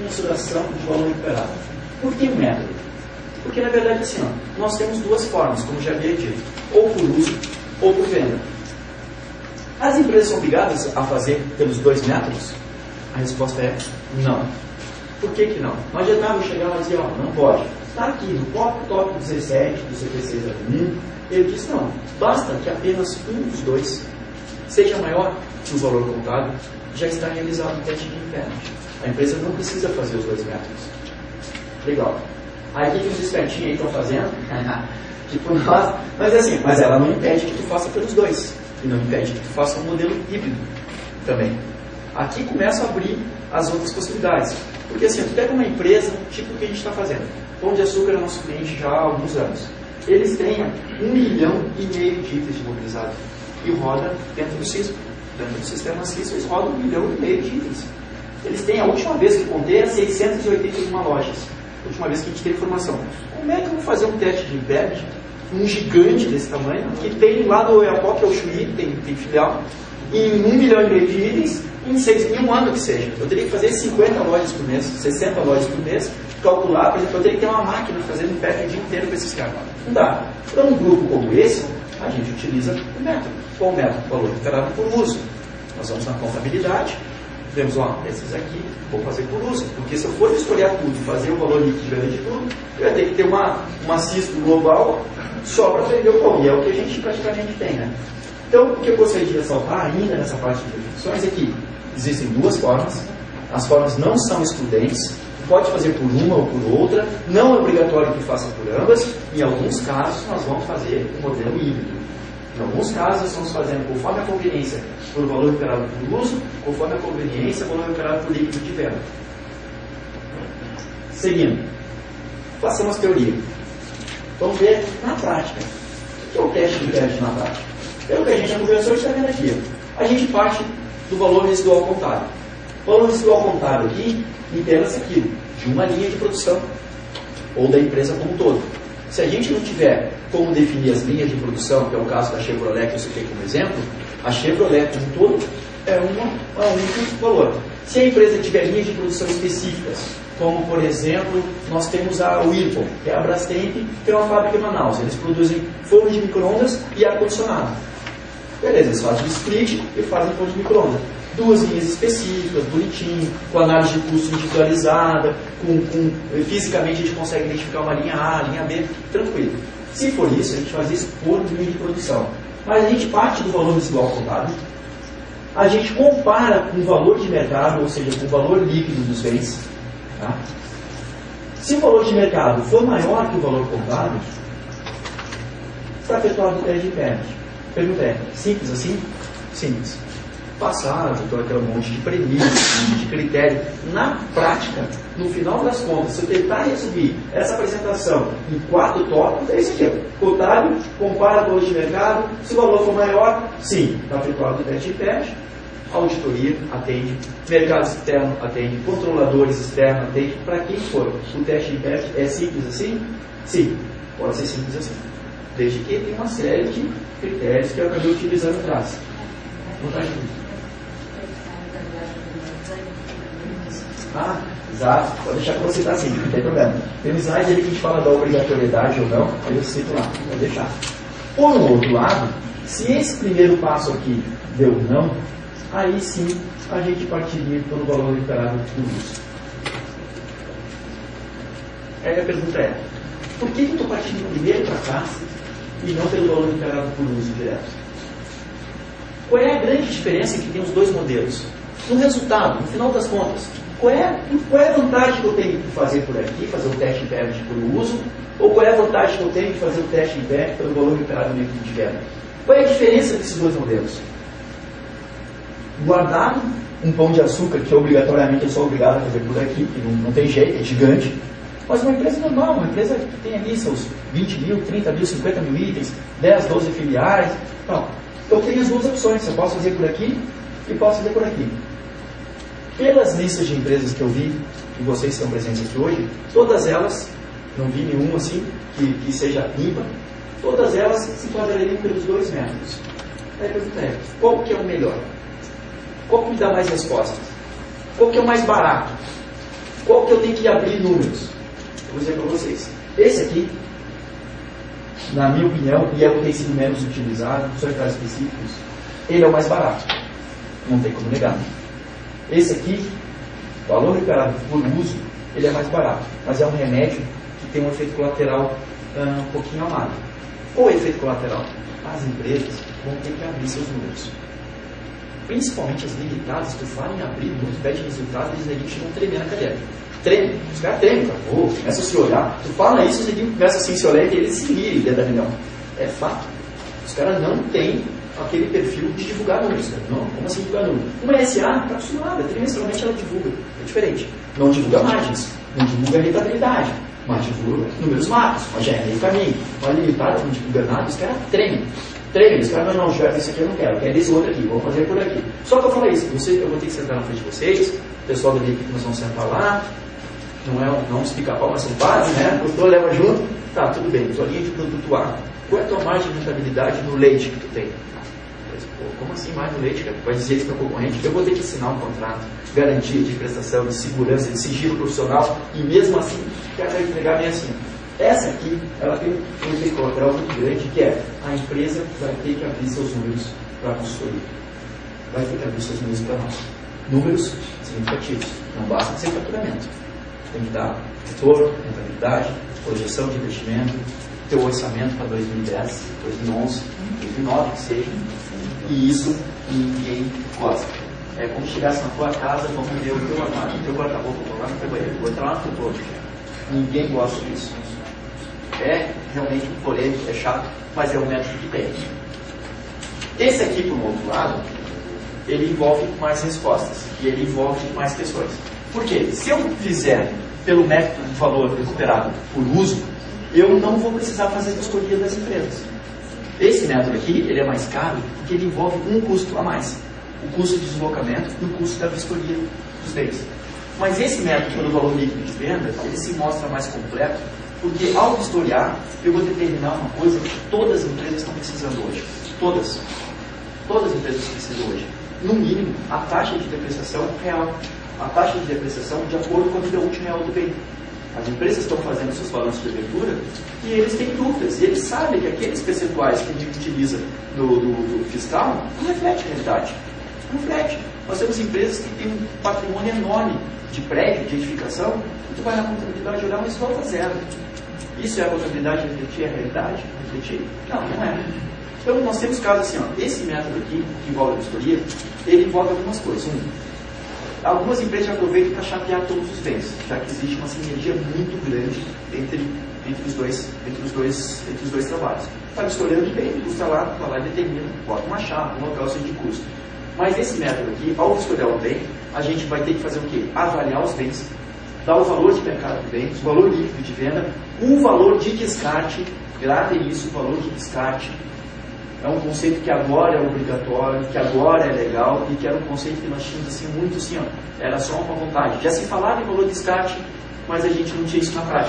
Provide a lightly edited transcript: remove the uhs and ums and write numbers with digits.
mensuração de valor recuperado. Por que método? Porque, na verdade, assim, ó, nós temos duas formas, como já havia dito, ou por uso ou por venda. As empresas são obrigadas a fazer pelos dois métodos? A resposta é não. Por que que não? Não adiantava chegar lá e dizer, ó, não pode. Está aqui no tópico 17 do CPC 01, ele diz não, basta que apenas um dos dois seja maior que o valor contábil, já está realizado o teste de impairment. A empresa não precisa fazer os dois métodos. Legal. Aí o que os espertinhos aí estão fazendo? Tipo nós, mas assim, mas ela não impede que tu faça pelos dois. E não impede que tu faça um modelo híbrido também. Aqui começa a abrir as outras possibilidades. Porque assim, tu pega uma empresa, tipo o que a gente está fazendo. Pão de Açúcar é nosso cliente já há alguns anos. Eles têm 1,5 milhão de itens de mobilizado. E roda dentro do SISP. Dentro do sistema SISP, eles rodam 1,5 milhão de itens. Eles têm, a última vez que contei, 681 lojas. A última vez que a gente tem informação. Como é que eu vou fazer um teste de impairment? Um gigante desse tamanho, que tem lá do Oiapoque ao Chuí, tem filial, em 1,5 milhão de itens, em um ano que seja. Eu teria que fazer 50 lojas por mês, 60 lojas por mês, calcular, por exemplo, eu teria que ter uma máquina fazendo impairment o dia inteiro para esses caras. Não dá. Para um grupo como esse, a gente utiliza o método. Qual o método? Valor recuperado por uso. Nós vamos na contabilidade, vemos, ó, esses aqui, vou fazer por uso. Porque se eu for historiar tudo e fazer o valor líquido de tudo, eu ia ter que ter uma CISP global só para vender o pão. E é o que a gente praticamente tem, né? Então, o que eu gostaria de ressaltar ainda nessa parte de definições é que existem duas formas. As formas não são excludentes. Pode fazer por uma ou por outra. Não é obrigatório que faça por ambas. Em alguns casos, nós vamos fazer o modelo híbrido. Em alguns casos, nós estamos fazendo conforme a conveniência por valor recuperado por uso, conforme a conveniência valor recuperado por líquido de venda. Seguindo, façamos teoria. Vamos ver na prática. O que é o teste de impairment na prática? Pelo que a gente já conversou, está vendo aqui. A gente parte do valor residual contábil. O valor residual contábil aqui entenda-se aquilo, de uma linha de produção, ou da empresa como um todo. Se a gente não tiver como definir as linhas de produção, que é o caso da Chevrolet que eu citei como exemplo, a Chevrolet como um todo é um único valor. Se a empresa tiver linhas de produção específicas, como por exemplo, nós temos a Whirlpool, que é a Brastemp, que é uma fábrica em Manaus. Eles produzem forno de micro-ondas e ar-condicionado. Beleza, eles fazem split e fazem forno de micro-ondas. Duas linhas específicas, bonitinho, com análise de custo individualizada, fisicamente a gente consegue identificar uma linha A, linha B, tranquilo. Se for isso, a gente faz isso por linha de produção. Mas a gente parte do valor residual contábil, a gente compara com o valor de mercado, ou seja, com o valor líquido dos bens. Tá? Se o valor de mercado for maior que o valor contábil, está efetuado o teste de impairment. Pergunta é, simples assim? Simples. Passado, todo aquele monte de premissa, de critério. Na prática, no final das contas, se eu tentar resumir essa apresentação em 4 tópicos, é isso aqui. Contábil, compara o valor de mercado, se o valor for maior, sim, está efetuado o teste de impairment. Auditoria atende, mercado externo atende, controladores externos atende, para quem for. O teste de impairment é simples assim? Sim, pode ser simples assim. Desde que tem uma série de critérios que eu acabei utilizando atrás. Não está aqui. Ah, exato. Pode deixar que você está assim, não tem problema. Tem um slide ali que a gente fala da obrigatoriedade ou não, aí eu cito lá, pode deixar. Por um outro lado, se esse primeiro passo aqui deu não, aí sim a gente partiria pelo valor recuperado por uso. Aí a pergunta é, por que eu estou partindo primeiro para cá e não pelo valor recuperado por uso direto? Qual é a grande diferença que tem os dois modelos? No resultado, no final das contas, qual é a vantagem que eu tenho de fazer por aqui, fazer o teste impairment por uso, ou qual é a vantagem que eu tenho de fazer o teste impairment pelo valor recuperado líquido de venda? Qual é a diferença desses dois modelos? Guardado um pão de açúcar, que obrigatoriamente eu sou obrigado a fazer por aqui, que não tem jeito, é gigante, mas uma empresa normal, uma empresa que tem ali seus 20 mil, 30 mil, 50 mil itens, 10, 12 filiais, então, eu tenho as duas opções, eu posso fazer por aqui e posso fazer por aqui. Pelas listas de empresas que eu vi, e vocês estão presentes aqui hoje, todas elas, não vi nenhuma assim, que seja ímpar, todas elas se enquadrariam pelos dois métodos. Aí a pergunta é, qual que é o melhor? Qual que me dá mais respostas? Qual que é o mais barato? Qual que eu tenho que abrir números? Eu vou dizer para vocês. Esse aqui, na minha opinião, e é o que tem sido menos utilizado, só em casos específicos, ele é o mais barato. Não tem como negar. Esse aqui, valor recuperado por uso, ele é mais barato, mas é um remédio que tem um efeito colateral um pouquinho amargo. Qual é o efeito colateral? As empresas vão ter que abrir seus números. Principalmente as limitadas, tu fala em abrir números, pede resultado, eles neguinhos vão tremer na cadeira. Treme, os caras tremem, cara. Começa a se olhar. Tu fala isso, os neguinhos começam assim a se olhar e eles se rirem dentro da reunião. É fato. Os caras não têm aquele perfil de divulgar números. Cara. Não, como assim divulgar números? Uma SA está acostumada, trimestralmente ela divulga. É diferente. Não divulga margens, não divulga rentabilidade, mas divulga números macros, mas já é meio caminho. Uma limitada não divulga nada, os caras tremem. Tremem, os caras não, Gilberto, esse aqui eu não quero, quero esse outro aqui, vou fazer por aqui. Só que eu falei isso, eu vou ter que sentar na frente de vocês, o pessoal da minha equipe nós vamos sentar lá, não se pica-pau, mas são base, né? O doutor leva junto, tá, tudo bem, tua linha de produto A. Qual é a tua margem de rentabilidade no leite que tu tem? Como assim mais no leite, cara? Vai dizer isso para o concorrente? Eu vou ter que assinar um contrato, garantia de prestação, de segurança, de sigilo profissional, e mesmo assim, o cara vai entregar bem assim. Essa aqui, ela tem um efeito colateral muito grande, que é a empresa vai ter que abrir seus números para a consultoria. Vai ter que abrir seus números para nós. Números significativos. Não basta ser faturamento. Tem que dar retorno, rentabilidade, projeção de investimento, teu orçamento para 2010, 2011, 2009, que seja. E isso ninguém gosta. É como se chegasse na tua casa, vamos ver o teu armário, o teu guarda-roupa, vou lá no teu banheiro, vou entrar lá no teu todo. Ninguém gosta disso. É realmente polêmico, é chato, mas é o método que tem. Esse aqui, por um outro lado, ele envolve mais respostas e ele envolve mais questões. Por quê? Se eu fizer pelo método de valor recuperado por uso, eu não vou precisar fazer vistoria das empresas. Esse método aqui, ele é mais caro porque ele envolve um custo a mais. O custo de deslocamento e o custo da vistoria dos bens. Mas esse método, pelo valor líquido de venda, ele se mostra mais completo, porque ao vistoriar, eu vou determinar uma coisa que todas as empresas estão precisando hoje. Todas. Todas as empresas precisam hoje. No mínimo, a taxa de depreciação real. A taxa de depreciação de acordo com a vida útil real do bem. As empresas estão fazendo seus balanços de abertura e eles têm dúvidas. E eles sabem que aqueles percentuais que a gente utiliza do fiscal não reflete a realidade. Não reflete. Nós temos empresas que têm um patrimônio enorme de prédio, de edificação, e tu vai na contabilidade olhar, mas volta zero. Isso é a contabilidade refletir a realidade? Refletir? Não, não é. Então, nós temos casos assim, ó, esse método aqui, que envolve a vistoria, ele envolve algumas coisas. Algumas empresas aproveitam para chapear todos os bens, já que existe uma sinergia muito grande entre os dois trabalhos. Está vistoriando bem, custa lá, vai lá e determina, bota uma chapa, um local de custo. Mas esse método aqui, ao vistoriar o bem, a gente vai ter que fazer o quê? Avaliar os bens, dar o valor de mercado do bem, o valor líquido de venda, o valor de descarte, gravem isso, o valor de descarte. É um conceito que agora é obrigatório, que agora é legal, e que era um conceito que nós tínhamos assim, muito assim, ó, era só uma vontade. Já se falava em valor de descarte, mas a gente não tinha isso na prática.